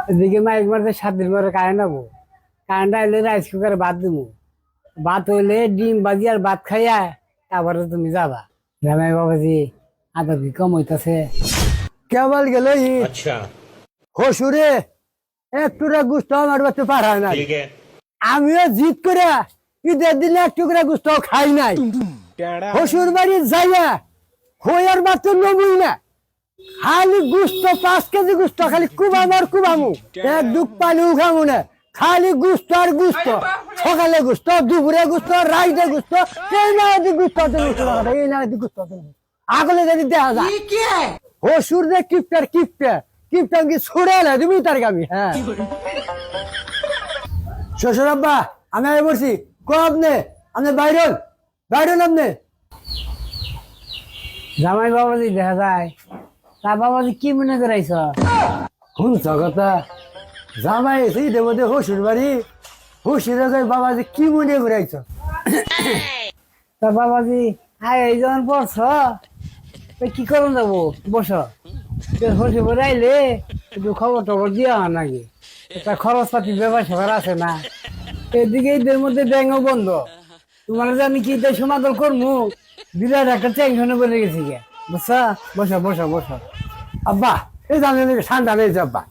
এদিকে মাইক মারতে 7 দিন পরে কারেন্ট হবো। কারেন্ট আইলে রাইস কুকারে ভাত দিবো। ভাত হইলে ডিম বাজি আর ভাত খাইয়া তারপরে তুমি যাবা। জামাই বাবাজি আদর কি কম হইতাছে? কেবল গেল अच्छा। হসুরে একটুরা গুস্ত আমার বাচ্চা পাঠায় নাই। ठीक है। আমিও জিদ করে ঈদের দিনে এক টুকরা গুস্ত খাই নাই। হসুর বাড়ি যাইয়া হইয়ার বাচ্চা নবুই না, খালি গুস্ত 5 কেজি গুস্ত খালি কুবামু আর কুবামু, এক দুঃখ পানিও খামু না, খালি গুস্ত আর গুস্ত। সকালে গুস্ত, দুপুরে গুস্ত, রাইতে গুস্ত, এই না গুস্ত এই না গুস্ত আগলে যদি দেখা যায় হসুর যে কিপটার কিপটা কিপটা কি ছড়ে না তুমি তার গামি। হ্যাঁ শ্বশুর আব্বা আমি আগে বলছি আপনি আপনি বাইরন বাইরন আপনি। জামাই বাবাজি দেখা যায় তা বাবাজি কি মনে করাইছ? শুনছ কথা জামাই এসে ঈদের মধ্যে হসুর বাড়ি হসুরে যাই বাবাজি কি মনে ঘুরাইছ? তা বাবাজি আয় এই যখন পড়ছ কি করুন যাবো? বস হসে পরে আইলে একটু খবর টবর দিয়া হয় নাকি? একটা খরচ পাতি ব্যবসা করা আছে না? এদিকে ঈদের মধ্যে ব্যাংকও বন্ধ। তোমার যে আমি কি ঈদের সমাদর করবো বিরাট একটা টেনশনে পড়ে গেছি গে, বুঝছা? বসো বসো বসো। আব্বা এই জানেন ঠান্ডা নেই আব্বা।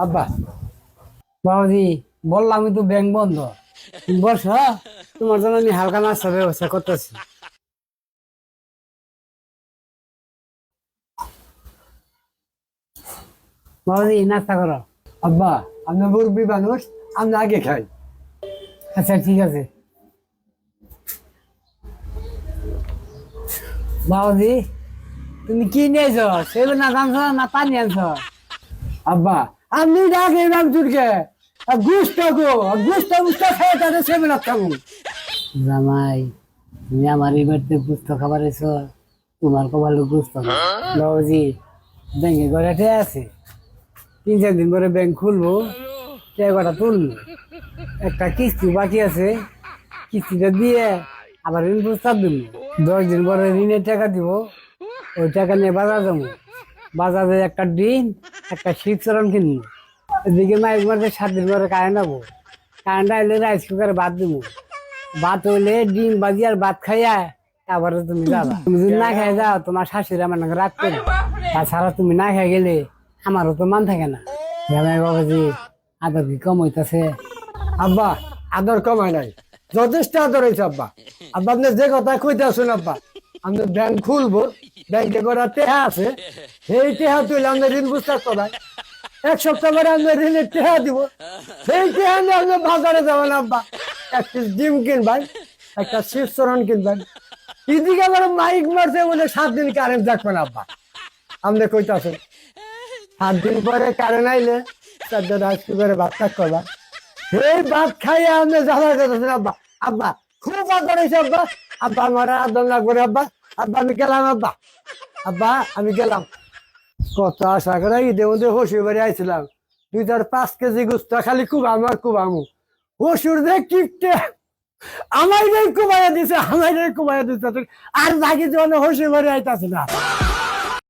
আব্বা বাবাজি বললাম তো ব্যাংক বন্ধ, তুমি বসো, তোমার জন্য আমি হালকা নাস্তার ব্যবস্থা করতেছি। বাবাজি নাস্তা করো। আব্বা আপনি মুরব্বী মানুষ, আপনি আগে খাই। আচ্ছা ঠিক আছে। বাবাজি তুমি কি নিয়েছ? সেবে না জানছ না পানি আনছ? আব্বা আপনি আগে নাম চুরকে গুস্ত গো গুস্ত গুস্ত খেয়ে তাদের সেবে না খাবো। জামাই তুমি আমার এই বাড়িতে গুস্ত খাবার এসো, তোমার কপালে গুস্ত না। বাবাজি ব্যাংকে ঘরে আছে, 3-4 দিন পরে ব্যাংক খুলবো, টাকাটা তুলবো। একটা কিস্তি বাকি আছে, কিস্তিটা দিয়ে আবার ঋণ প্রস্তাব দিব। 10 দিন পরে ঋণের টাকা দিব, ওই টাকা নিয়ে বাজার যাবো। বাজারে একটা ডিম একটা শীতচরণ কিনবো। এদিকে মাইক মারতে 7 দিন পরে কারেন্ট হবো। কারেন্ট আইলে রাইস কুকারে ভাত দিব। ভাত হইলে ডিম বাজি আর ভাত খাইয়া তারপরে তুমি যাবা। তুমি যদি না খাই যাও তোমার শাশুড়ি আমার নাকি রাগ করে। তাছাড়া তুমি না খাই গেলে আমারও তো মান থাকে না। জামাই বাবাজি আদর কি কম হইতাছে? আব্বা আদর কমায় নাই, যথেষ্ট আদর হয়েছে আব্বা। আব্বা আপনি যে কথা কইতে আসুন আব্বা, আমি ব্যাংক খুলবো, ব্যাংকে করা টেহা আছে, সেই টেহা তুলে আমাদের ঋণ বুঝতে করায় 1 সপ্তাহ পরে আমরা ঋণের টেহা দিব, সেই টেহা নিয়ে আপনি বাজারে যাবেন আব্বা, এক পিস ডিম কিনবেন, একটা শীতচরণ কিনবেন। এদিকে আমার মাইক মারছে বলে 7 দিন কারেন্ট থাকবেন আব্বা। আপনি কইতে আসুন 7 দিন পরে কারেন্ট আইলে 4 রাইস কুকারে ভাত থাক করবা, সেই ভাত খাইয়ে আপনি জ্বালা করতেছেন আব্বা। আব্বা খুব আদর হয়েছে আব্বা। আব্বা আমার আদর লাগবে না আব্বা। আব্বা আমি গেলাম আব্বা। আব্বা আমি গেলাম। কত আশা করে ঈদের মধ্যে হসুর বাড়ি আইছিলাম, 2-5 কেজি গুস্ত খালি কুবামু আর কুবামু। হসুর দেখ কিপটে আমায় কুবাইয়া দিছে, আমায় কুবাইয়া দিছে, আর বাকি জীবনে হসুর বাড়ি আইতাছে না।